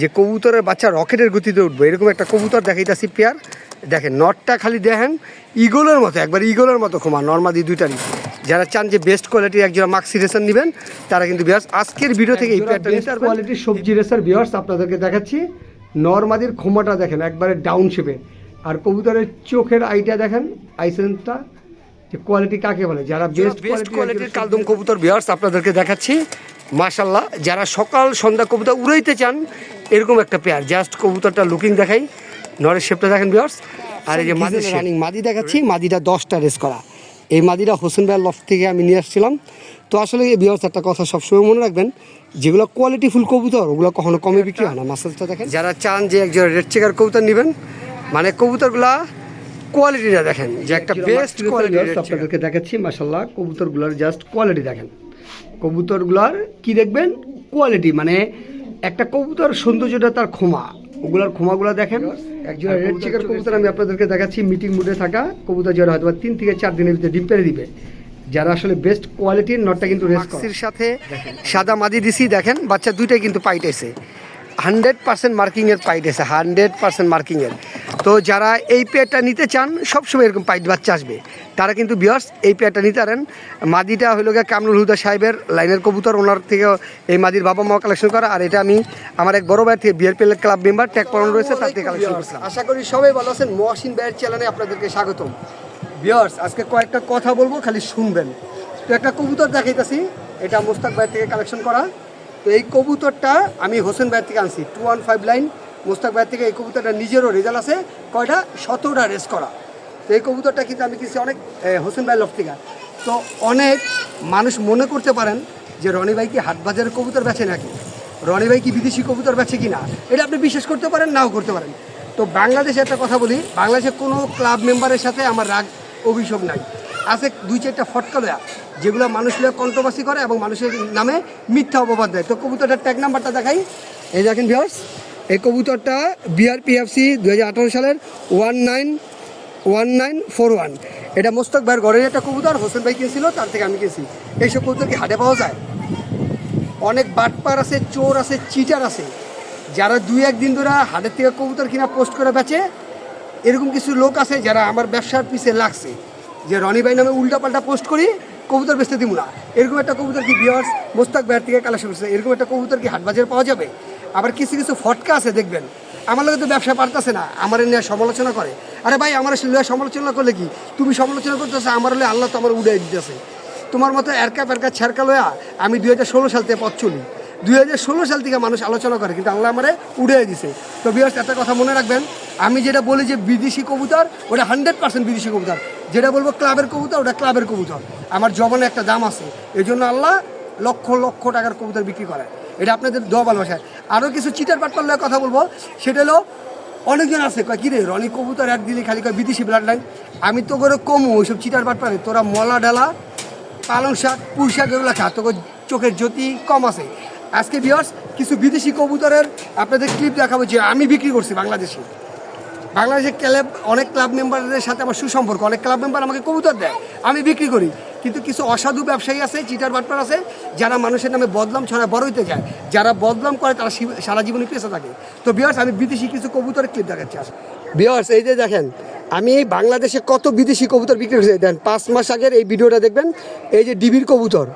যে কবুতরের বাচ্চা রকেটের গতিতে উঠবে এরকম একটা কবুতর দেখাইতেছি পেয়ার। দেখেন নটটা খালি দেখেন ইগলের মতো, একবার ইগলের মতো খোমা নর্মাদি দুইটারই। যারা চান যে বেস্ট কোয়ালিটির একজোড়া মাক্সি রেসার নেবেন তারা কিন্তু ভিউয়ার্স আজকের ভিডিও থেকে এই পেয়ারটা নিতে পারবেন। কোয়ালিটির সবজি রেসার ভিউয়ার্স আপনাদেরকে দেখাচ্ছি। নর্মাদির খোমাটা দেখেন একবারে ডাউন শেপে, আর কবুতরের চোখের আইটা দেখেন, আইসেন্সটা যে কোয়ালিটি কাকে বলে। যারা বেস্ট কোয়ালিটির কালদম কবুতর ভিউয়ার্স আপনাদেরকে দেখাচ্ছি মাশাল্লাহ। যারা সকাল সন্ধ্যা কবুতর উড়াইতে চান এরকম একটা পেয়ার, জাস্ট কবুতরটা লুকিং দেখাই, নরের শেপটা দেখেন ভিউয়ার্স। আর এই যে মাদি রানিং মাদি দেখাচ্ছি, মাদিটা 10টা রেস করা। এই মাদিটা হোসেন ভাইয়ের লফট থেকে আমি নিয়ে আসছিলাম। তো আসলে এই ভিউয়ার্স একটা কথা সবসময় মনে রাখবেন, যেগুলো কোয়ালিটিফুল কবুতর ওগুলো কখনো কমে বিক্রি হয় না। মাসাজটা দেখেন। যারা চান যে একজন রেড চেকার কবুতর নেবেন, মানে কবুতরগুলা কোয়ালিটিটা দেখেন যে একটা বেস্ট কোয়ালিটি আপনাদেরকে দেখাচ্ছি মাশাল্লাহ। কবুতরগুলোর জাস্ট কোয়ালিটি দেখেন, কবুতরগুলোর কি দেখবেন কোয়ালিটি, মানে একটা কবুতর সৌন্দর্যটা তার খোমা, ওগুলার খোমাগুলো দেখেন। একজন রেড চেকার কবুতর আমি আপনাদেরকে দেখাচ্ছি মিটিং মুডে থাকা কবুতর, যারা হয়তো 3 থেকে 4 দিনের ভিতরে ডিম পেড়ে দিবে। যারা আসলে বেস্ট কোয়ালিটির নটটা কিন্তু রেসের সাথে সাদা মাদি দিছি দেখেন, বাচ্চা দুইটাই কিন্তু পাইটেছে 100% মার্কিংয়ের পাইটেছে, 100% মার্কিংয়ের। তো যারা এই পেয়ারটা নিতে চান, সবসময় এরকম পাইট বাচ্চা আসবে, তারা কিন্তু ভিউয়ার্স এই পেয়ারটা নিতে পারেন। মাদিটা হইল গিয়ে কামরুল হুদা সাহেবের লাইনের কবুতর, ওনার থেকে এই মাদির বাবা মা কালেকশন করা। আর এটা আমি আমার এক বড় ভাই থেকে বিআরপিএল ক্লাব মেম্বার ট্যাগ পড়ানো রয়েছে, তার থেকে কালেকশন করছিলাম। আশা করি সবাই ভালো আছেন। মহসিন ভাইয়ের চ্যানেলে আপনাদেরকে স্বাগতম। ভিউয়ার্স আজকে কয়েকটা কথা বলবো, খালি শুনবেন। তো একটা কবুতর দেখাইতেছি, এটা মোস্তাক ভাইয়ের থেকে কালেকশন করা। তো এই কবুতরটা আমি হোসেন ভাইয়ের থেকে আনছি 215 লাইন মোস্তাক ভাইয়ের থেকে। এই কবুতরটা নিজেরও রেজাল্ট আছে, কয়টা 17টা রেস করা। তো এই কবুতরটা কিন্তু আমি কিনছি অনেক হোসেন ভাইয়ের লফট থেকে। তো অনেক মানুষ মনে করতে পারেন যে রনি ভাই কি হাট বাজারের কবুতর বেচে নাকি, রনি ভাই কি বিদেশি কবুতর বেচে কি না, এটা আপনি বিশ্বাস করতে পারেন, নাও করতে পারেন। তো বাংলাদেশে একটা কথা বলি, বাংলাদেশে কোনো ক্লাব মেম্বারের সাথে আমার রাগ অভিযোগ নাই। আছে 2-4টা ফটকা লয়া যেগুলো মানুষ লয়া কন্ট্রোভার্সি করে এবং মানুষের নামে মিথ্যা অপবাদ দেয়। তো কবুতরটার ট্যাগ নাম্বারটা দেখাই, এই দেখেন ভিউয়ার্স। এই কবুতরটা বিআরপিএফসি 2018 সালের 1941। এটা মোস্তাক ভাইয়ের ঘরের একটা কবুতর, হোসেন ভাই কিনছিল, তার থেকে আমি কিনছি। এইসব কবুতর কি হাটে পাওয়া যায়? অনেক বাটপার আছে, চোর আছে, চিটার আছে, যারা 2-1 দিন ধরে হাটের থেকে কবুতর কিনা পোস্ট করে বেচে। এরকম কিছু লোক আছে যারা আমার ব্যবসার পিছে লাগছে, যে রনি ভাই নামে উল্টাপাল্টা পোস্ট করি, কবুতর বেচতে দিব না। এরকম একটা কবুতর কি ভিউয়ার্স মোস্তাক ভাইয়ের থেকে কালেকশন করছে? এরকম একটা কবুতর কি হাট বাজারে পাওয়া যাবে? আবার কিছু কিছু ফটকা আছে দেখবেন, আমার লোকে তো ব্যবসা পারতেছে না, আমার নিয়ে সমালোচনা করে। আরে ভাই আমার সমালোচনা করলে কি, তুমি সমালোচনা করতেছো, আমার হলে আল্লাহ তো আমার উড়াই দিতেছে। তোমার মতো এরকা পেরকা ছেড়কা লয়া আমি 2016 সাল থেকে পথ চলি। 2016 সাল থেকে মানুষ আলোচনা করে, কিন্তু আল্লাহ আমারে উড়িয়ে দিছে। তো ভিউয়ার্স একটা কথা মনে রাখবেন, আমি যেটা বলি যে বিদেশি কবুতর ওটা 100% বিদেশি কবুতর, যেটা বলবো ক্লাবের কবুতর ওটা ক্লাবের কবুতর। আমার জবানে একটা দাম আছে, এই জন্য আল্লাহ লক্ষ লক্ষ টাকার কবুতর বিক্রি করে। এটা আপনাদের দোয়া ভালোবাসায়। আরও কিছু চিটার পাট করলে কথা বলবো, সেটা হলো অনেকজন আছে কয় কী রে রনি কবুতর এক দিলে খালি কয় বিদেশি ব্লাড লাইন। আমি তো করে কমু ওইসব চিটার পাট পারে, তোরা মলা ডালা পালং শাক পুঁই শাক এগুলো খা, তোকে চোখের জ্যোতি কম আছে। আজকে ভিউয়ার্স কিছু বিদেশি কবুতরের আপনাদের ক্লিপ দেখাবো যে আমি বিক্রি করছি বাংলাদেশে ক্লাব, অনেক ক্লাব মেম্বারদের সাথে আমার সুসম্পর্ক, অনেক ক্লাব মেম্বার আমাকে কবুতর দেয়, আমি বিক্রি করি। কিন্তু কিছু অসাধু ব্যবসায়ী আছে, চিটার বাটপার আছে, যারা মানুষের নামে বদনাম ছড়ায় বড় হইতে যায়। যারা বদনাম করে তারা সারা জীবনে পেঁচে থাকে। তো ভিউয়ার্স আমি বিদেশি কিছু কবুতরের ক্লিপ দেখাচ্ছি। ভিউয়ার্স এই যে দেখেন, আমি বাংলাদেশে কত বিদেশি কবুতর বিক্রি করছি। দেন 5 মাস আগের এই ভিডিওটা দেখবেন। এই যে ডিবির কবুতর,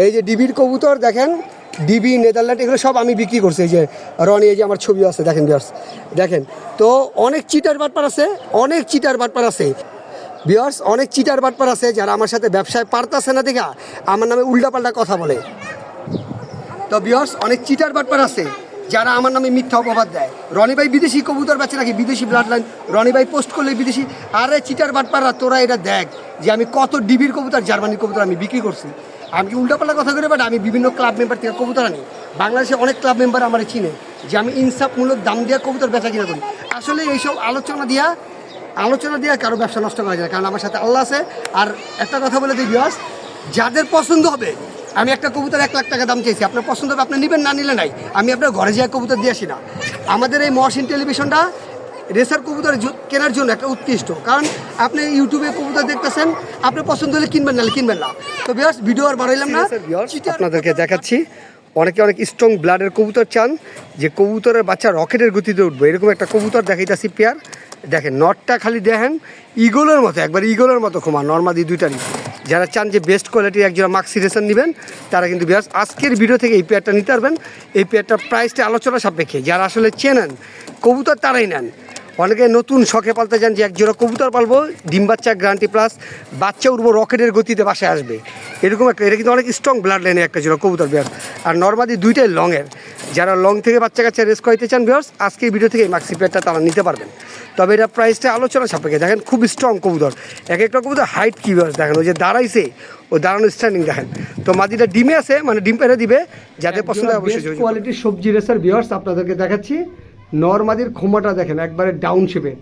এই যে ডিবির কবুতর দেখেন, ডিবি নেদারল্যান্ড এগুলো সব আমি বিক্রি করছি। এই যে রনি, এই যে আমার ছবি আছে দেখেন ভিউয়ার্স দেখেন। তো অনেক চিটার বাটপার আছে, অনেক চিটার বাটপার আছে ভিউয়ার্স, অনেক চিটার বাটপার আছে যারা আমার সাথে ব্যবসায় পারতাছে না দেখা আমার নামে উল্টাপাল্টা কথা বলে। তো ভিউয়ার্স অনেক চিটার বাটপার আছে যারা আমার নামে মিথ্যা অপবাদ দেয়। রনি ভাই বিদেশি কবুতর বেচে নাকি, বিদেশি ব্লাড লাইন, রনি ভাই পোস্ট করলে বিদেশি। আরে চিটার বাটপাররা তোরা এটা দেখ যে আমি কত ডিবির কবুতর, জার্মানির কবুতর আমি বিক্রি করছি। আমি কি উল্টাপাল্টা কথা করে, বাট আমি বিভিন্ন ক্লাব মেম্বার থেকে কবুতর আনি। বাংলাদেশে অনেক ক্লাব মেম্বার আমার চিনে যে আমি ইনসাফমূলক দাম দেওয়া কবুতর বেচা কিনা করি। আসলে এইসব আলোচনা দিয়া কারো ব্যবসা নষ্ট করা যায়, কারণ আমার সাথে আল্লাহ আছে। আর একটা কথা বলে দিই ভিউয়ার্স, যাদের পছন্দ হবে, আমি একটা কবুতর 1 লাখ টাকা দাম চাইছি, আপনার পছন্দ হবে আপনি নেবেন, না নিলে নাই। আমি আপনার ঘরে যাই কবুতর দিয়ে আসি না। আমাদের এই মহসিন টেলিভিশনটা রেসার কবুতর কেনার জন্য একটা উৎকৃষ্ট, কারণ আপনি ইউটিউবে কবুতর দেখতেছেন, আপনার পছন্দ হলে কিনবেন, না কিনবেন না। তো ভিউয়ার্স ভিডিও আর বাড়াইলাম না, আপনাদেরকে দেখাচ্ছি অনেকে অনেক স্ট্রং ব্লাডের কবুতর চান, যে কবুতরের বাচ্চা রকেটের গতিতে উঠবে, এরকম একটা কবুতর দেখাইতেছি পেয়ার। দেখেন নটটা খালি দেখেন ইগলের মতো, একবার ইগলের মতো খোমা, নর্মাদি দুইটারই। যারা চান যে বেস্ট কোয়ালিটির একজোড়া মাক্সি রেসার নেবেন, তারা কিন্তু বিয়ার্স আজকের ভিডিও থেকে এই পেয়ারটা নিতে পারবেন। এই পেয়ারটার প্রাইসটা আলোচনা সাপেক্ষে, যারা আসলে চেনেন কবুতর তারাই নেন। অনেকে নতুন শখে পালতে চান যে এক জোড়া কবুতর পালবো, ডিম বাচ্চা গ্যারান্টি প্লাস বাচ্চা উঠবো রকেটের গতিতে বাসায় আসবে, এরকম একটা, এটা কিন্তু অনেক স্ট্রং ব্লাড লাইনের একটা জোড়া কবুতর বিয়ার্স। আর নর্মাদি দুইটাই লংয়ের, যারা লং থেকে বাচ্চা কাচ্চা রেস করাইতে চান বিয়ার্স, আজকের ভিডিও থেকে এই মাক্সি পেয়ারটা তারা নিতে পারবেন। তবে এটা প্রাইসটা আলোচনা সাপেক্ষে। দেখেন খুব স্ট্রং কবুতর, এক একটা কবুতর হাইট কী বিয়ার্স দেখেন, ওই যে দাঁড়াইছে ও দাঁড়ানো স্ট্যান্ডিং দেখেন। তো মাদিটা ডিমে আছে, মানে ডিম পেড়ে দিবে, যাদের পছন্দ হয় অবশ্যই। কোয়ালিটির সবজি রেসার বিয়ার্স আপনাদেরকে দেখাচ্ছি। নর্মাদির খোমাটা দেখেন একবারে ডাউন শেপে,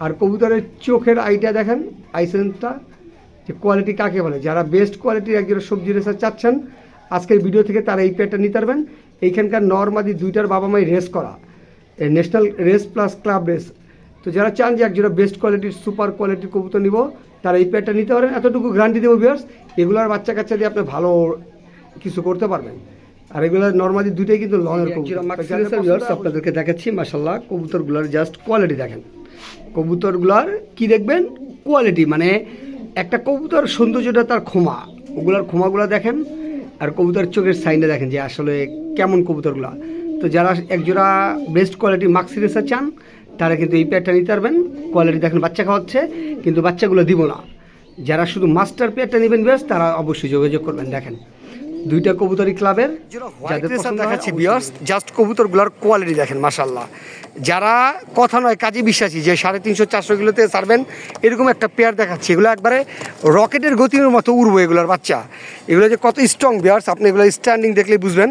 আর কবুতরের চোখের আইটা দেখেন, আইসেন্সটা যে কোয়ালিটি কাকে বলে। যারা বেস্ট কোয়ালিটির একজন সবজি রেসার চাচ্ছেন আজকের ভিডিও থেকে, তারা এই পেয়ারটা নিতে পারবেন। এইখানকার নর্মাদি দুইটার বাবা মাই রেস করা, national race plus club race. তো যারা চান যে একজোড়া বেস্ট কোয়ালিটির সুপার কোয়ালিটির কবুতর নিব, তারা এই পেয়ারটা নিতে পারেন। এতটুকু গ্যারান্টি দেবো ভিউয়ার্স, এগুলোর বাচ্চা কাচ্চা দিয়ে আপনি ভালো কিছু করতে পারবেন। আর এগুলো নর্মালি দুইটাই কিন্তু লংয়ের কবুতর। আপনাদেরকে দেখাচ্ছি মাশাআল্লাহ কবুতরগুলোর জাস্ট কোয়ালিটি দেখেন। কবুতরগুলোর কি দেখবেন কোয়ালিটি, মানে একটা কবুতর সৌন্দর্যটা তার খোমা, ওগুলার খোমাগুলো দেখেন, আর কবুতর চোখের সাইনে দেখেন যে আসলে কেমন কবুতরগুলো। তো যারা একজোড়া বেস্ট কোয়ালিটি মাক্সি রেসার চান, তারা কিন্তু এই পেয়ারটা নিতে পারবেন। কোয়ালিটি দেখেন, বাচ্চা খাওয়াচ্ছে কিন্তু বাচ্চাগুলো দিব না। যারা শুধু মাস্টার পেয়ারটা নেবেন বেশ, তারা অবশ্যই যোগাযোগ করবেন। দেখেন দুইটা কবুতরি ক্লাবের দেখাচ্ছি বিয়ার্স, জাস্ট কবুতরগুলোর কোয়ালিটি দেখেন মাশাআল্লাহ। যারা কথা নয় কাজে বিশ্বাসী যে 350-400 কিলোতে ছাড়বেন, এরকম একটা পেয়ার দেখাচ্ছি। এগুলো একবারে রকেটের গতির মতো উড়বো এগুলোর বাচ্চা। এগুলো যে কত স্ট্রং বিয়ার্স, আপনি এগুলো স্ট্যান্ডিং দেখলেই বুঝবেন,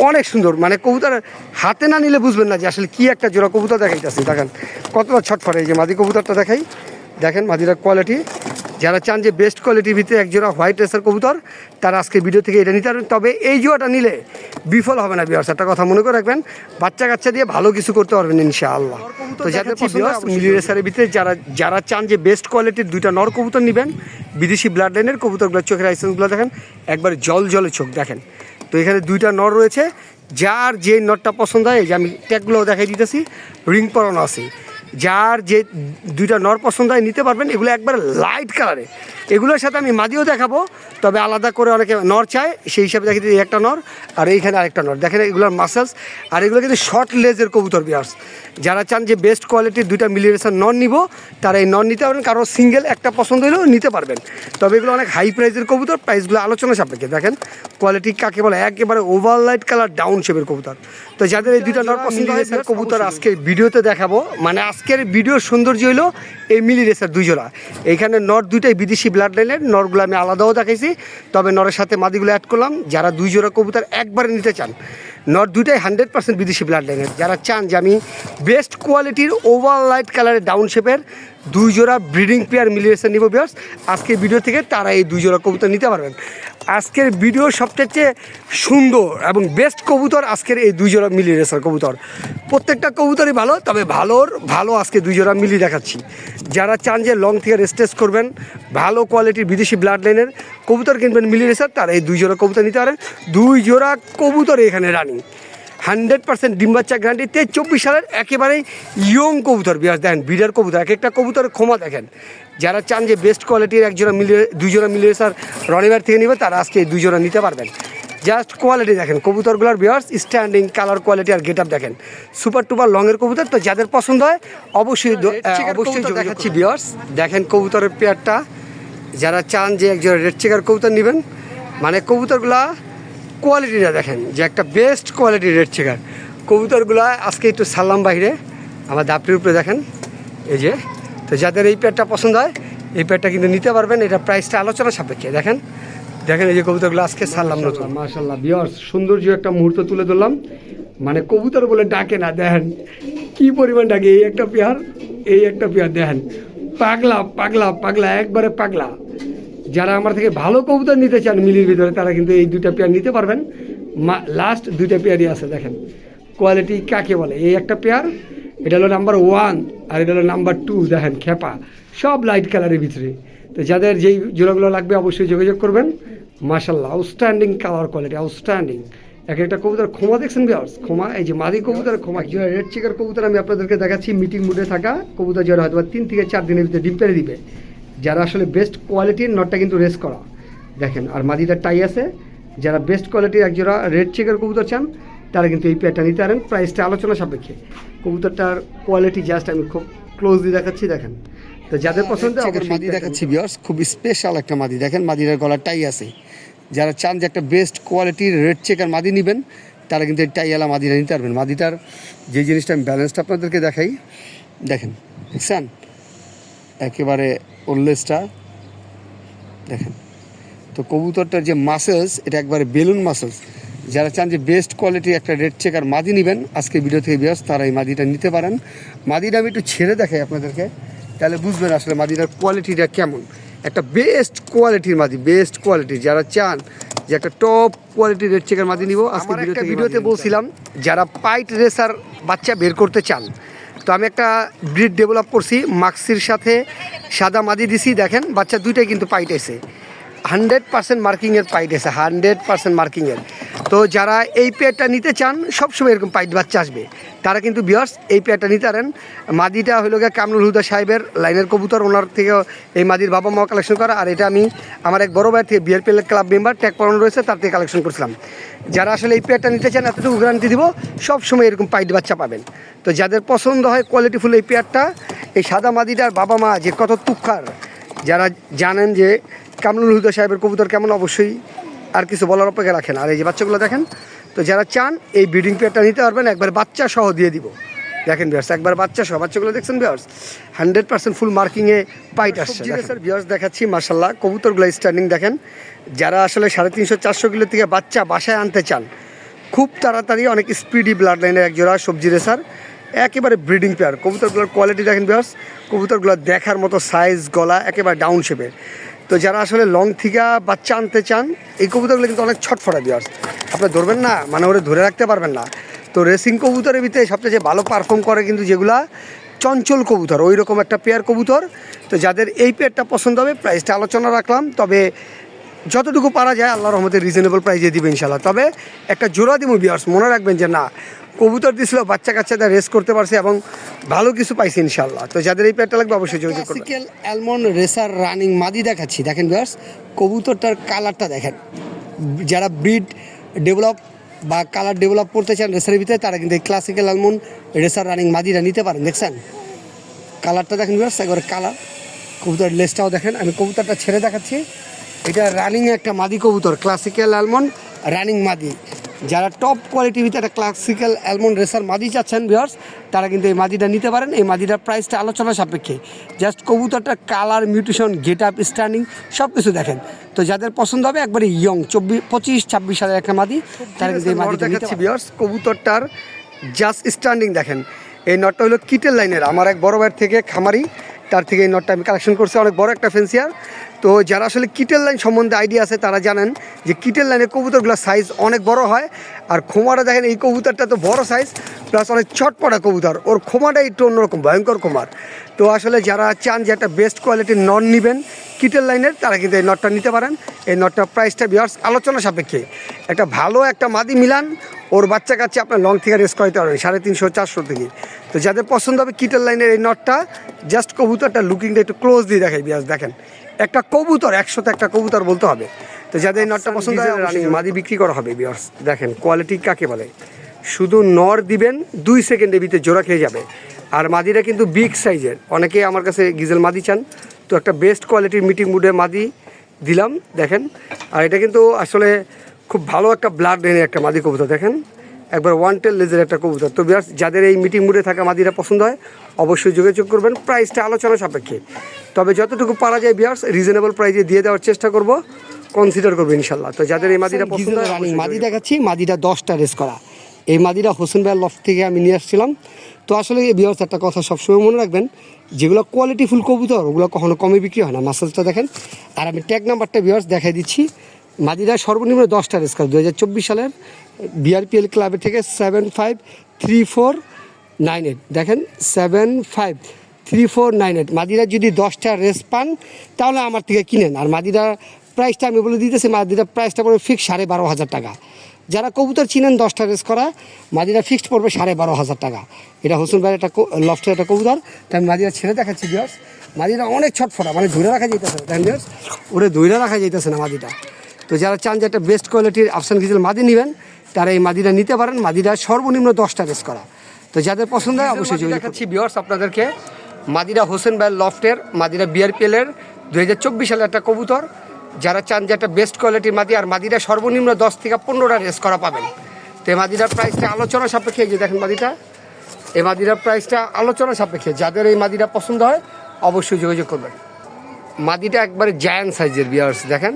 অনেক সুন্দর। মানে কবুতর হাতে না নিলে বুঝবেন না যে আসলে কি একটা জোড়া কবুতর দেখাইতেছি। দেখেন কতটা ছটফটে। এই যে মাদি কবুতরটা দেখাই, দেখেন মাদিটার কোয়ালিটি। যারা চান যে বেস্ট কোয়ালিটির ভিতরে একজোড়া হোয়াইট রেসার কবুতর, তারা আজকে ভিডিও থেকে এটা নিতে পারবেন। তবে এই জোড়াটা নিলে বিফল হবে না বিয়ার্স, একটা কথা মনে করে রাখবেন, বাচ্চা কাচ্চা দিয়ে ভালো কিছু করতে পারবেন ইনশাআল্লাহ। তো যাদের মিলি রেসারের ভিতরে যারা চান যে বেস্ট কোয়ালিটির দুইটা নর কবুতর নেবেন, বিদেশি ব্লাড লাইনের কবুতরগুলো, চোখের আইসেন্সগুলো দেখেন একবার জল জলে চোখ দেখেন। তো এখানে দুইটা নর রয়েছে, যার যে নরটা পছন্দ হয়, এই যে আমি ট্যাগগুলো দেখাই দিতেছি, রিং পরানো আছে, যার যে দুইটা নর পছন্দ হয় নিতে পারবেন। এগুলো একবার লাইট কালারে, এগুলোর সাথে আমি মাদিও দেখাবো, তবে আলাদা করে অনেকে নর চায়, সেই হিসাবে দেখি এই একটা নর আর এইখানে আরেকটা নর। দেখেন এগুলোর মাসেলস, আর এগুলো কিন্তু শর্ট লেজের কবুতর বিয়ার্স। যারা চান যে বেস্ট কোয়ালিটির দুইটা মিলি রেসার নর নিব, তারা এই নর নিতে পারবেন। কারো সিঙ্গেল একটা পছন্দ হলেও নিতে পারবেন। তবে এগুলো অনেক হাই প্রাইসের কবুতর, প্রাইসগুলো আলোচনা সাপেক্ষে। দেখেন কোয়ালিটি কাকে বলে, একেবারে ওভার লাইট কালার ডাউন শেপের কবুতর। তো যাদের এই দুইটা নর পছন্দ হয় কবুতর আজকে ভিডিওতে দেখাবো। মানে আজকের ভিডিওর সৌন্দর্য হলো এই মিলি রেসার দুই জোড়া। এইখানে নর দুইটাই বিদেশি ব্লাড লাইনের, নরগুলো আমি আলাদাও দেখাইছি, তবে নরের সাথে মাদিগুলো অ্যাড করলাম। যারা দুই জোড়া কবুতর একবারে নিতে চান, নর দুইটাই 100% বিদেশি ব্লাড লাইনের। যারা চান যে আমি বেস্ট কোয়ালিটির ওভার লাইট কালারের ডাউন শেপের দুই জোড়া ব্রিডিং পেয়ার মিলি রেসার নিব বিয়ার্স, আজকের ভিডিও থেকে তারা এই দুই জোড়া কবুতর নিতে পারবেন। আজকের ভিডিও সবচেয়ে সুন্দর এবং বেস্ট কবুতর আজকের এই দুই জোড়া মিলি রেসার কবুতর। প্রত্যেকটা কবুতরই ভালো, তবে ভালো আজকে দুই জোড়া মিলি দেখাচ্ছি। যারা চান যে লং থেকে রেস্টেস করবেন, ভালো কোয়ালিটির বিদেশি ব্লাড লাইনের কবুতর কিনবেন মিলি রেসার, তারা এই দুই জোড়া কবুতর নিতে পারেন। দুই জোড়া কবুতর এখানে রানিং 100% ডিম বাচ্চা গ্যারান্টি। 23 সালের একেবারেই ইয়ং কবুতর বিয়াস। দেখেন বিডার কবুতর, এক একটা কবুতরের ক্ষমা দেখেন। যারা চান যে বেস্ট কোয়ালিটির দুই জোড়া মিলিয়ে স্যার রনিবার থেকে নেবে, তারা আজকে এই দুই জোড়া নিতে পারবেন। জাস্ট কোয়ালিটি দেখেন কবুতরগুলোর বিয়ার্স, স্ট্যান্ডিং, কালার কোয়ালিটি আর গেট আপ দেখেন, সুপার টুপার লংয়ের কবুতর। তো যাদের পছন্দ হয় অবশ্যই দেখাচ্ছি বিয়ার্স। দেখেন কবুতরের পেয়ারটা, যারা চান যে একজোড়া রেড চেকার কবুতর নেবেন, মানে কবুতরগুলা কোয়ালিটিটা দেখেন যে একটা বেস্ট কোয়ালিটির রেড চেকার কবুতরগুলো। আজকে একটু সারলাম বাইরে, আমার দাপড়ির উপরে দেখেন এই যে। তো যাদের এই পেয়ারটা পছন্দ হয়, এই পেয়ারটা কিন্তু নিতে পারবেন। এটা প্রাইসটা আলোচনা সাপেক্ষে। দেখেন এই যে কবুতরগুলো আজকে ছাড়লাম নতুন। মাশাআল্লাহ বিয়ার্স, সৌন্দর্য একটা মুহূর্ত তুলে ধরলাম। মানে কবুতর বলে ডাকে না, দেখেন কি পরিমাণ ডাকে। এই একটা পেয়ার দেখেন, পাগলা পাগলা পাগলা, একবারে পাগলা। যারা আমার থেকে ভালো কবুতর নিতে চান মিলির ভিতরে, তারা কিন্তু এই দুইটা পেয়ার নিতে পারবেন। লাস্ট দুইটা পেয়ারই আছে। দেখেন কোয়ালিটি কাকে বলে। এই একটা পেয়ার, এটা হলো নাম্বার 1 আর এটা হলো নাম্বার 2। দেখেন খেপা, সব লাইট কালারের ভিতরে। তো যাদের যেই জোড়াগুলো লাগবে অবশ্যই যোগাযোগ করবেন। মাশাআল্লাহ আউটস্ট্যান্ডিং কালার কোয়ালিটি, আউটস্ট্যান্ডিং। এক একটা কবুতর খোমা দেখছেন বিয়ার্স, খোমা এই যে মাদি কবুতর খোমা যেটা রেড চেকার কবুতর আমি আপনাদেরকে দেখাচ্ছি মিটিং মুডে থাকা কবুতর যারা হয়তো 3 থেকে 4 দিনের ভিতরে ডিম পেড়ে দিবে, যারা আসলে বেস্ট কোয়ালিটির নটটা কিন্তু রেস করা দেখেন, আর মাদিটা টাই আছে। যারা বেস্ট কোয়ালিটির একজোড়া রেড চেকার কবুতর চান তারা কিন্তু এই পেয়ারটা নিতে পারেন, প্রাইসটা আলোচনা সাপেক্ষে। কবুতরটার কোয়ালিটি জাস্ট আমি খুব ক্লোজলি দেখাচ্ছি দেখেন। তো যাদের পছন্দ মাদি দেখাচ্ছি বিয়ার্স, খুব স্পেশাল একটা মাদি দেখেন, মাদিটার গলা টাই আছে। যারা চান যে একটা বেস্ট কোয়ালিটির রেড চেকার মাদি নেবেন তারা কিন্তু এই টাইওয়ালা মাদিটা নিতে পারবেন। মাদিটার যে জিনিসটা আমি ব্যালেন্সটা আপনাদেরকে দেখাই দেখেন, দেখছেন একেবারে ওল্লেসটা দেখেন। তো কবুতরটার যে মাসেলস এটা একবারে বেলুন মাসেলস। যারা চান যে বেস্ট কোয়ালিটির একটা রেড চেকার মাদি নেবেন আজকে ভিডিও থেকে বিয়ার্স তারা এই মাদিটা নিতে পারেন। মাদিটা আমি একটু ছেড়ে দেখাই আপনাদেরকে, তাহলে বুঝবেন আসলে মাদিটার কোয়ালিটিটা কেমন। একটা বেস্ট কোয়ালিটির মাদি, বেস্ট কোয়ালিটি। যারা চান যে একটা টপ কোয়ালিটির রেড চেকার মাদি নিব আজকে ভিডিওতে বলছিলাম যারা পাইট রেসার বাচ্চা বের করতে চান, তো আমি একটা ব্রিড ডেভেলপ করছি, মাক্সির সাথে সাদা মাদি দিছি দেখেন, বাচ্চা দুইটাই কিন্তু পাইট এসে 100% মার্কিংয়ের পাইট এসে 100% মার্কিংয়ের। তো যারা এই পেয়ারটা নিতে চান সবসময় এরকম পাইট বাচ্চা আসবে, তারা কিন্তু বিয়ার্স এই পেয়ারটা নিতে পারেন। মাদিটা হলো গিয়ে কামরুল হুদা সাহেবের লাইনের কবুতর, ওনার থেকে এই মাদির বাবা মা কালেকশন করা। আর এটা আমি আমার এক বড় ভাইয়ের থেকে বিআরপিএল ক্লাব মেম্বার ট্যাগ পড়ানো রয়েছে তার থেকে কালেকশন করছিলাম। যারা আসলে এই পেয়ারটা নিতে চান এতটুকু গ্যারান্টি দিব সবসময় এরকম পাইট বাচ্চা পাবেন। তো যাদের পছন্দ হয় কোয়ালিটিফুল এই পেয়ারটা, এই সাদা মাদিটার বাবা মা যে কত তুক্ষার, যারা জানেন যে কামরুল হুদা সাহেবের কবুতর কেমন অবশ্যই আর কিছু বলার অপেক্ষা রাখেন। আর এই যে বাচ্চাগুলো দেখেন, তো যারা চান এই ব্রিডিং পেয়ারটা নিতে পারবেন, একবার বাচ্চা সহ দিয়ে দিব দেখেন বিয়ার্স, একবার বাচ্চা সহ। বাচ্চাগুলো দেখছেন বিয়ার্স 100% ফুল মার্কিংয়ে পাইট আসছে স্যার বিয়ার্স দেখাচ্ছি। মার্শাল্লাহ কবুতরগুলো স্ট্যান্ডিং দেখেন। যারা আসলে 350-400 কিলো থেকে বাচ্চা বাসায় আনতে চান খুব তাড়াতাড়ি, অনেক স্পিডি ব্লাড লাইনের একজোড়া সবজি রেসার একেবারে ব্রিডিং পেয়ার। কবুতরগুলোর কোয়ালিটি দেখেন বিয়ার্স, কবুতরগুলো দেখার মতো সাইজ, গলা একেবারে ডাউন শেপের। তো যারা আসলে লং থেকে বাচ্চা আনতে চান এই কবুতরগুলো কিন্তু অনেক ছটফটা বিয়ার্স, আপনারা ধরবেন না মানে ওরা ধরে রাখতে পারবেন না। তো রেসিং কবুতরের ভিতরে সবচেয়ে ভালো পারফর্ম করে কিন্তু যেগুলা চঞ্চল কবুতর, ওই রকম একটা পেয়ার কবুতর। তো যাদের এই পেয়ারটা পছন্দ হবে প্রাইসটা আলোচনা রাখলাম, তবে যতটুকু পারা যায় আল্লাহর রহমতে রিজনেবল প্রাইসে দিবে ইনশাল্লাহ। তবে একটা জোড়া দিব বিয়ার্স, মনে রাখবেন যে না কবুতর দিছিল বাচ্চা কাচ্চাদের রেস করতে পারছে এবং ভালো কিছু পাইছে ইনশাল্লাহ। তো যাদের এই পেয়ারটা লাগবে অবশ্যই যোগাযোগ করবেন। ক্লাসিক্যাল অ্যালমন্ড রেসার রানিং মাদি দেখাচ্ছি দেখেন বিয়ার্স, কবুতরটার কালারটা দেখেন। যারা ব্রিড ডেভেলপ বা কালার ডেভেলপ করতে চান রেসারের ভিতরে তারা কিন্তু এই ক্লাসিক্যাল অ্যালমন্ড রেসার রানিং মাদিরা নিতে পারেন। দেখছেন কালারটা দেখেন বিয়ার্স, একবারে কালার। কবুতরের লেজটাও দেখেন, আমি কবুতরটা ছেড়ে দেখাচ্ছি। এটা রানিং একটা মাদি কবুতর, ক্লাসিক্যাল অ্যালমন্ড রানিং মাদি। যারা টপ কোয়ালিটির ভিতরে একটা ক্লাসিক্যাল অ্যালমন্ড রেসার মাদি চাচ্ছেন ভিউয়ার্স তারা কিন্তু এই মাদিটা নিতে পারেন। এই মাদিটার প্রাইসটা আলোচনা সাপেক্ষে, জাস্ট কবুতরটার colour, mutation, get up, standing সব কিছু দেখেন। তো যাদের পছন্দ হবে একবারে ইয়ং 25-26 সালের একটা মাদি তারা কিন্তু এই মাদিটা নিতে পারেন। ভিউয়ার্স কবুতরটার জাস্ট স্ট্যান্ডিং দেখেন। এই নটটা হলো কিটেল লাইনের, আমার এক বড় ভাইয়ের থেকে খামারি, তার থেকে এই নটটা আমি কালেকশন করছি, অনেক বড় একটা ফেন্সিয়ার। তো যারা আসলে কিটেল লাইন সম্বন্ধে আইডিয়া আছে তারা জানেন যে কিটেল লাইনের কবুতরগুলোর সাইজ অনেক বড় হয়। আর খোমাটা দেখেন, এই কবুতরটা তো বড় সাইজ প্লাস অনেক চটপটা কবুতর, ওর খোমাটা একটু অন্যরকম ভয়ঙ্কর খোমার। তো আসলে যারা চান যে একটা বেস্ট কোয়ালিটির নট নেবেন কিটেল লাইনের তারা কিন্তু এই নটটা নিতে পারেন। এই নটটার প্রাইসটা ভিউয়ার্স আলোচনা সাপেক্ষে, একটা ভালো একটা মাদি মিলান ওর বাচ্চা কাচ্চা আপনার লং থেকে রেস করাতে পারবেন 350-400 থেকে। তো যাদের পছন্দ হবে কিটেল লাইনের এই নটটা, জাস্ট কবুতরটা লুকিংটা একটু ক্লোজ দিয়ে দেখাই ভিউয়ার্স দেখেন, একটা কবুতর 100তে একটা কবুতর বলতে হবে। তো যাদের এই নটটা পছন্দ হয় মাদি বিক্রি করা হবে ভিউয়ার্স দেখেন কোয়ালিটি কাকে বলে। শুধু নর দিবেন 2 সেকেন্ডের ভিতরে জোড়া খেয়ে যাবে। আর মাদিরা কিন্তু বিগ সাইজের, অনেকে আমার কাছে গিজেল মাদি চান, তো একটা বেস্ট কোয়ালিটির মিটিং মুডে মাদি দিলাম দেখেন। আর এটা কিন্তু আসলে খুব ভালো একটা ব্লাড লাইনের একটা মাদি কবুতর দেখেন, একবার ওয়ান টেল লেজের একটা কবুতর। তো ভিউয়ার্স যাদের এই মিটিং মুডে থাকা মাদিরা পছন্দ হয় অবশ্যই যোগাযোগ করবেন, প্রাইসটা আলোচনা সাপেক্ষে। তবে যতটুকু পারা যায় ভিউয়ার্স রিজনেবল প্রাইসে দিয়ে দেওয়ার চেষ্টা করব, কনসিডার করবো ইনশাল্লাহ। তো যাদের এই মাদিটা পছন্দ হয় আমি মাদি দেখাচ্ছি, মাদিটা 10টা রেস করা। এই মাদিটা হোসেন ভাইয়ের লফট থেকে আমি নিয়ে আসছিলাম। তো আসলে এই ভিউয়ার্স একটা কথা সবসময় মনে রাখবেন, যেগুলো কোয়ালিটিফুল কবুতর ওগুলো কখনো কমে বিক্রি হয় না। মাসেলসটা দেখেন, আর আমি ট্যাগ নাম্বারটা ভিউয়ার্স দেখাই দিচ্ছি। মাদিরা সর্বনিম্ন 10টা রেস করা 2024 সালের বিআরপিএল ক্লাবের থেকে 753498 দেখেন 753498। মাদিরা যদি 10টা রেস পান তাহলে আমার থেকে কিনেন। আর মাদিরা প্রাইসটা আমি বলে দিতেছি, মাদিরা প্রাইসটা পড়বে ফিক্স 12,500 টাকা। যারা কবুতর চিনেন 10টা রেস করা মাদিরা ফিক্সড পড়বে 12,500 টাকা। এটা হোসেন ভাইয়ের একটা লফটের একটা কবুতর, তাই আমি মাদিরা ছেড়ে দেখাচ্ছি ভিউয়ার্স। মাদিরা অনেক ছটফটা, মানে ধরে রাখা যাইতেছে না ভিউয়ার্স, ওরে ধরে রাখা যাইতেছে না মাদিটা। তো যারা চান যে একটা বেস্ট কোয়ালিটির আফসান গিজেল মাদি নেবেন তারা এই মাদিরা নিতে পারেন। মাদিরা সর্বনিম্ন 10টা রেস করা। তো যাদের পছন্দ হয় অবশ্যই দেখাচ্ছি ভিউয়ার্স আপনাদেরকে মাদিরা হোসেন ভাইয়ের লফটের মাদিরা বিআরপিএলের 2024 সালে একটা কবুতর। যারা চান যে একটা বেস্ট কোয়ালিটির মাদি আর মাদিরা সর্বনিম্ন 10 থেকে 15টা রেস করা পাবেন। তো এই মাদিরার প্রাইসটা আলোচনা সাপেক্ষে, যে দেখেন মাদিটা, এই মাদিরার প্রাইসটা আলোচনা সাপেক্ষে। যাদের এই মাদিরা পছন্দ হয় অবশ্যই যোগাযোগ করবেন। মাদিটা একবারে জায়ান্ট সাইজের ভিউয়ার্স, দেখেন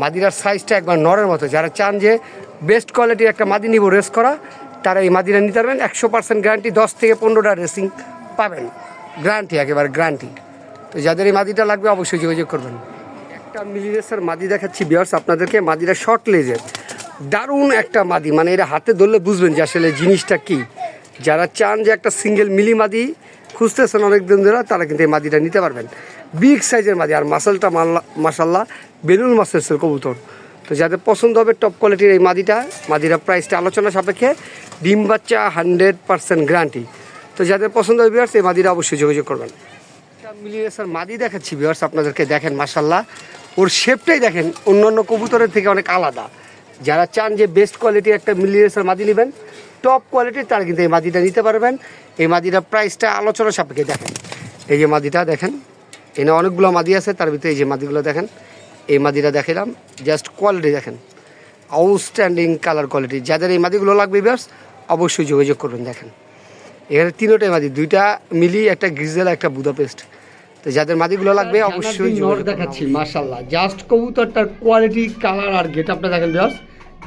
মাদিরার সাইজটা একবার নরের মতো। যারা চান যে বেস্ট কোয়ালিটির একটা মাদি নিব রেস করা তারা এই মাদিরা নিতে পারবেন। 100% গ্যারান্টি, 10 থেকে 15টা রেসিং পাবেন, গ্যারান্টি, একেবারে গ্যারান্টি। তো যাদের এই মাদিটা লাগবে অবশ্যই যোগাযোগ করবেন। একটা মিলি রেসার মাদি দেখাচ্ছি ভিউয়ার্স আপনাদেরকে, মাদিরা শর্ট লেজের দারুণ একটা মাদি, মানে এটা হাতে ধরলে বুঝবেন যে আসলে জিনিসটা কী। যারা চান যে একটা সিঙ্গেল মিলি মাদি খুঁজতেছেন অনেক দিন ধরে তারা কিন্তু এই মাদিটা নিতে পারবেন। বিগ সাইজের মাদি আর মাসালটা মাসাল্লাহ বেলুন মাসের কবুতর। তো যাদের পছন্দ হবে টপ কোয়ালিটির এই মাদিরা প্রাইসটা আলোচনা সাপেক্ষে, ডিম বাচ্চা 100% গ্যারান্টি। তো যাদের পছন্দ হবে ভিউয়ার্স এই মাদিরা অবশ্যই যোগাযোগ করবেন। মিলি রেসার মাদি দেখাচ্ছি ভিউয়ার্স আপনাদেরকে, দেখেন মাশাল্লাহ ওর শেপটাই দেখেন অন্যান্য কবুতরের থেকে অনেক আলাদা। যারা চান যে বেস্ট কোয়ালিটির একটা মিলি রেসার মাদি নেবেন টপ কোয়ালিটির তারা কিন্তু এই মাদিটা নিতে পারবেন। এই মাদিটার প্রাইসটা আলোচনা সাপেক্ষে। দেখেন এই যে মাদিটা দেখেন, এনে অনেকগুলো মাদি আছে, তার ভিতরে এই যে মাদিগুলো দেখেন, এই মাদিটা দেখালাম, জাস্ট কোয়ালিটি দেখেন আউটস্ট্যান্ডিং কালার কোয়ালিটি। যাদের এই মাদিগুলো লাগবে ভিউয়ার্স অবশ্যই যোগাযোগ করবেন। দেখেন এখানে 3টাই মাদি, 2টা মিলি, একটা গ্রিজেল, একটা বুদাপেস্ট। তো যাদের মাদিগুলো লাগবে অবশ্যই দেখাচ্ছি মাশাল্লাহ, জাস্ট কবুতরটার কোয়ালিটি, কালার আর গেট আপটা দেখেন ভিউয়ার্স।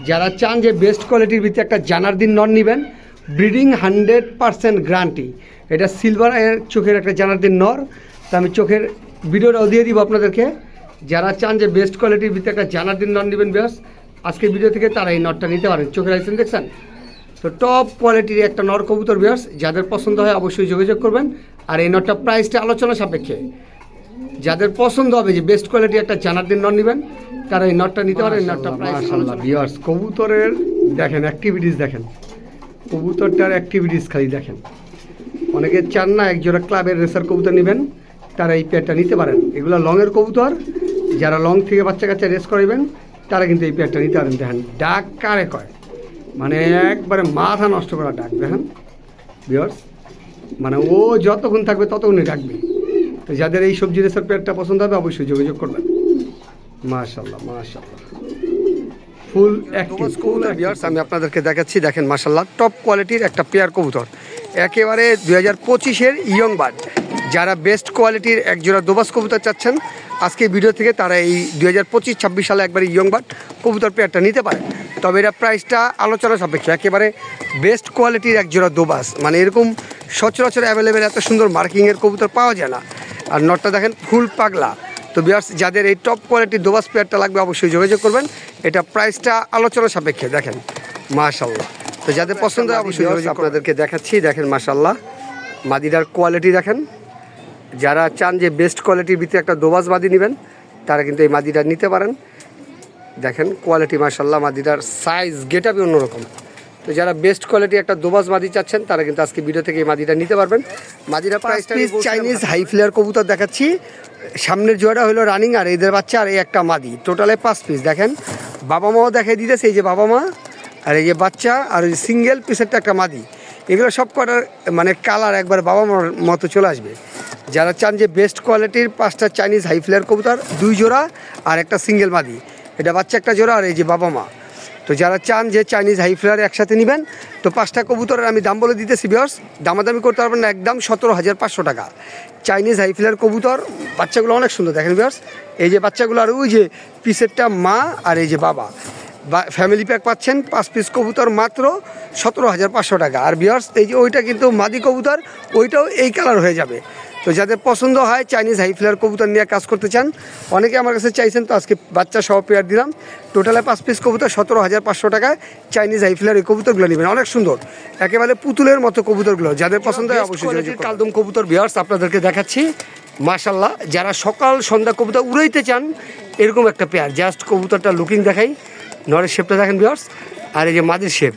যারা চান যে বেস্ট কোয়ালিটির ভিতরে একটা জানারদিন নর নেবেন, ব্রিডিং 100% গ্যারান্টি। এটা সিলভার চোখের একটা জানারদিন নর, তো আমি চোখের ভিডিওটাও দিয়ে দিব আপনাদেরকে। যারা চান যে বেস্ট কোয়ালিটির ভিতরে একটা জানারদিন নর নেবেন ভিউয়ার্স আজকের ভিডিও থেকে তারা এই নরটা নিতে পারেন। চোখের আইসেন দেখছেন, তো টপ কোয়ালিটির একটা নর কবুতর ভিউয়ার্স। যাদের পছন্দ হয় অবশ্যই যোগাযোগ করবেন। আর এই নরটা প্রাইসটা আলোচনা সাপেক্ষে। যাদের পছন্দ হবে যে বেস্ট কোয়ালিটির একটা জানারদিন নর নেবেন তারা এই নটটা নিতে পারেন। নটটা মাশাআল্লাহ ভিউয়ার্স, কবুতরের দেখেন অ্যাক্টিভিটিস, দেখেন কবুতরটার অ্যাক্টিভিটিস খালি দেখেন। অনেকে চান না একজোড়া ক্লাবের রেসার কবুতর নেবেন, তারা এই পেয়ারটা নিতে পারেন। এগুলো লংয়ের কবুতর, যারা লং থেকে বাচ্চা কাচ্চা রেস করাইবেন তারা কিন্তু এই পেয়ারটা নিতে পারেন। দেখেন ডাক কারে কয়, মানে একবারে মাথা নষ্ট করা ডাক দেখেন ভিউয়ার্স, মানে ও যতক্ষণ থাকবে ততক্ষণই ডাকবে। তো যাদের এই সবজি রেসার পেয়ারটা পছন্দ হবে অবশ্যই যোগাযোগ করবেন। মাশাআল্লাহ মাশাআল্লাহ ফুল অ্যাক্টিভ কবুতর ভিউয়ার্স আমি আপনাদেরকে দেখাচ্ছি। দেখেন মাশাআল্লাহ টপ কোয়ালিটির একটা পেয়ার কবুতর, একেবারে 2025-এর ইয়ং বার্ড। যারা বেস্ট কোয়ালিটির একজোড়া দোবাস কবুতর চাচ্ছেন আজকে ভিডিও থেকে তারা এই 2025-26 সালে একবারে ইয়ং বার্ড কবুতর পেয়ারটা নিতে পারে। তবে এটা প্রাইসটা আলোচনা সাপেক্ষে। একেবারে বেস্ট কোয়ালিটির একজোড়া দোবাস, মানে এরকম সচরাচর অ্যাভেলেবেল এত সুন্দর মার্কিংয়ের কবুতর পাওয়া যায় না। আর নটটা দেখেন ফুল পাগলা। তো ভিউয়ার্স যাদের এই টপ কোয়ালিটির দোবাস পেয়ারটা লাগবে অবশ্যই যোগাযোগ করবেন। এটা প্রাইসটা আলোচনা সাপেক্ষে। দেখেন মাশাআল্লাহ, তো যাদের পছন্দ হয় অবশ্যই আপনাদেরকে দেখাচ্ছি। দেখেন মাশাআল্লাহ মাদিটার কোয়ালিটি দেখেন। যারা চান যে বেস্ট কোয়ালিটির ভিতরে একটা দোবাস মাদি নেবেন তারা কিন্তু এই মাদিটা নিতে পারেন। দেখেন কোয়ালিটি মাশাআল্লাহ, মাদিটার সাইজ গেট আপই অন্যরকম। তো যারা বেস্ট কোয়ালিটি একটা দোবাস মাদি চাচ্ছেন তারা কিন্তু আজকে ভিডিও থেকে এই মাদিটা নিতে পারবেন। মাদিটা প্রাইসটা চাইনিজ হাই ফ্লেয়ার কবুতর দেখাচ্ছি। সামনের জোড়া হলো রানিং আর এদের বাচ্চা আর এই একটা মাদি, টোটালে 5 পিস। দেখেন বাবা মাও দেখাই দিতেছে, এই যে বাবা মা আর এই যে বাচ্চা আর ওই সিঙ্গেল পিসেরটা একটা মাদি। এগুলো সব কটার মানে কালার একবার বাবা মার মতো চলে আসবে। যারা চান যে বেস্ট কোয়ালিটির 5টা চাইনিজ হাই ফ্লেয়ার কবুতর, 2 জোড়া আর একটা সিঙ্গেল মাদি, এটা বাচ্চা একটা জোড়া আর এই যে বাবা মা। তো যারা চান যে চাইনিজ হাই ফ্লেয়ার একসাথে নেবেন তো 5টা কবুতরের আমি দাম বলে দিতেছি ভিউয়ার্স, দামাদামি করতে পারবেন না, একদম 17,500 টাকা। চাইনিজ হাই ফ্লেয়ার কবুতর, বাচ্চাগুলো অনেক সুন্দর দেখেন ভিউয়ার্স। এই যে বাচ্চাগুলো আর ওই যে পিসেরটা মা আর এই যে বাবা, ফ্যামিলি প্যাক পাচ্ছেন 5 পিস কবুতর মাত্র 17,500 টাকা। আর ভিউয়ার্স এই যে ওইটা কিন্তু মাদি কবুতর, ওইটাও এই কালার হয়ে যাবে। তো যাদের পছন্দ হয় চাইনিজ হাই ফ্লেয়ার কবুতর নিয়ে কাজ করতে চান, অনেকে আমার কাছে চাইছেন, তো আজকে বাচ্চা সহ পেয়ার দিলাম। টোটালে 5 পিস কবুতর 17,500 টাকায় চাইনিজ হাই ফ্লেয়ার এই কবুতরগুলো নেবেন, অনেক সুন্দর একেবারে পুতুলের মতো কবুতরগুলো। যাদের পছন্দ হয় অবশ্যই কালদম কবুতর ভিউয়ার্স আপনাদেরকে দেখাচ্ছি মাশাআল্লাহ। যারা সকাল সন্ধ্যা কবুতর উড়াইতে চান এরকম একটা পেয়ার, জাস্ট কবুতরটা লুকিং দেখাই, নরের শেপটা দেখেন ভিউয়ার্স, আর এই যে মাদির শেপ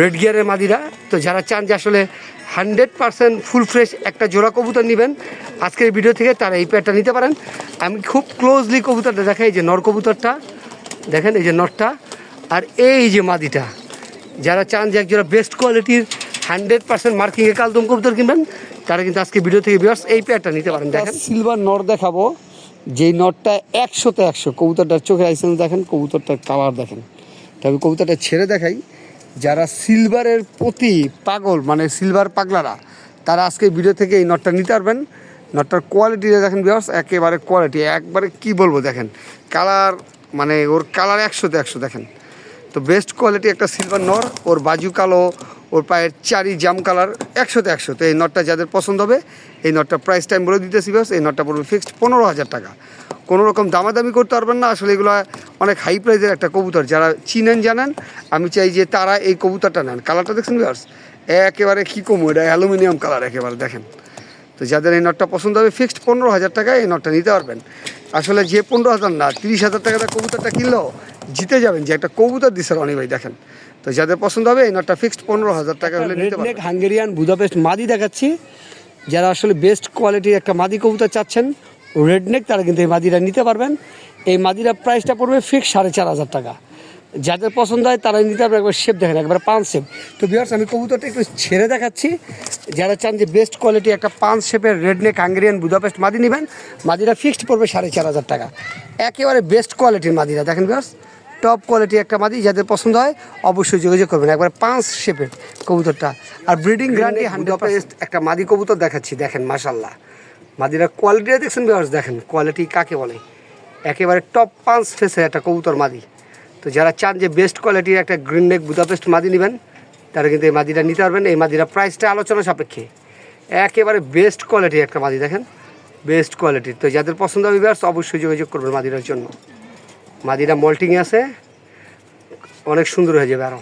রেড গিয়ারের মাদিরা। তো যারা চান যে আসলে 100% ফুল ফ্রেশ একটা জোড়া কবুতর নেবেন আজকের ভিডিও থেকে, তারা এই পেয়ারটা নিতে পারেন। আমি খুব ক্লোজলি কবুতরটা দেখাই, এই যে নর কবুতরটা দেখেন, এই যে নরটা, আর এই যে মাদিটা। যারা চান যে একজোড়া বেস্ট কোয়ালিটির 100% মার্কিংয়ে কালদম কবুতর কিনবেন, তারা কিন্তু আজকে ভিডিও থেকে ভিউয়ার্স এই পেয়ারটা নিতে পারেন। দেখেন সিলভার নর দেখাবো, যেই নরটা 100-তে 100। কবুতরটার চোখে আইসেন দেখেন, কবুতরটার কালার দেখেন। তবে কবুতরটা ছেড়ে দেখাই, যারা সিলভারের প্রতি পাগল মানে সিলভার পাগলারা, তারা আজকে ভিডিও থেকে এই নটটা নিতে পারবেন। নটটার কোয়ালিটিটা দেখেন ভিউয়ার্স, একেবারে কোয়ালিটি একবারে কি বলবো, দেখেন কালার মানে ওর কালার 100-তে 100 দেখেন। তো বেস্ট কোয়ালিটি একটা সিলভার নর, ওর বাজু কালো, ওর পায়ের চারি জাম কালার 100-তে 100। তো এই নটটা যাদের পছন্দ হবে, এই নটটা প্রাইস টাইম বলে দিতেছি ভিউয়ার্স, এই নটটা পড়বে ফিক্সড 15,000 টাকা। কোনো রকম দামাদামি করতে পারবেন না, আসলে এগুলো অনেক হাই প্রাইসের একটা কবুতর। যারা চিনেন জানেন, আমি চাই যে তারা এই কবুতরটা নেন। কালারটা দেখছেন ভিউয়ার্স, একেবারে কী কমু, এটা অ্যালুমিনিয়াম কালার একেবারে দেখেন। তো যাদের এই নটটা পছন্দ হবে ফিক্সড 15,000 টাকায় এই নটটা নিতে পারবেন। আসলে যে 15,000 না 30,000 টাকাটা কবুতরটা কিনলেও জিতে যাবেন, যে একটা কবুতর দিচ্ছে রনি ভাই দেখেন। তো যাদের পছন্দ হবে এই নটটা ফিক্সড 15,000 টাকা হলে নিতে পারবেন। হাঙ্গেরিয়ান বুদাপেস্ট মাদি দেখাচ্ছি, যারা আসলে বেস্ট কোয়ালিটির একটা মাদি কবুতর চাচ্ছেন রেডনেক, তারা কিন্তু এই মাদিরা নিতে পারবেন। এই মাদিরা প্রাইসটা পড়বে ফিক্স 4,500 টাকা। যাদের পছন্দ হয় তারাই নিতে পারবে। একবার শেপ দেখেন, একবার 5 শেপ। তো ভিউয়ার্স আমি কবুতরটা একটু ছেড়ে দেখাচ্ছি, যারা চান যে বেস্ট কোয়ালিটি একটা 5 শেপের রেডনেক হাঙ্গেরিয়ান বুদাপেস্ট মাদি নেবেন, মাদিরা ফিক্সড পড়বে 4,500 টাকা। একেবারে বেস্ট কোয়ালিটির মাদিরা দেখেন ভিউয়ার্স, টপ কোয়ালিটি একটা মাদি। যাদের পছন্দ হয় অবশ্যই যোগাযোগ করবেন। একবার 5 শেপের কবুতরটা, আর ব্রিডিং গ্যারান্টি 100%। একটা মাদি কবুতর দেখাচ্ছি দেখেন, মাশাল্লাহ মাদিরা কোয়ালিটিটা দেখছেন ভিউয়ার্স, দেখেন কোয়ালিটি কাকে বলে, একেবারে টপ 5 ফেসের একটা কবুতর মাদি। তো যারা চান যে বেস্ট কোয়ালিটির একটা গ্রিন নেক বুদাপেস্ট মাদি নেবেন, তারা কিন্তু এই মাদিটা নিতে পারবেন। এই মাদিরা প্রাইসটা আলোচনা সাপেক্ষে, একেবারে বেস্ট কোয়ালিটির একটা মাদি দেখেন, বেস্ট কোয়ালিটির। তো যাদের পছন্দ হবে ভিউয়ার্স অবশ্যই যোগাযোগ করবেন মাদিরার জন্য। মাদিরা মল্টিংয়ে আছে, অনেক সুন্দর হয়ে যাবে আরও।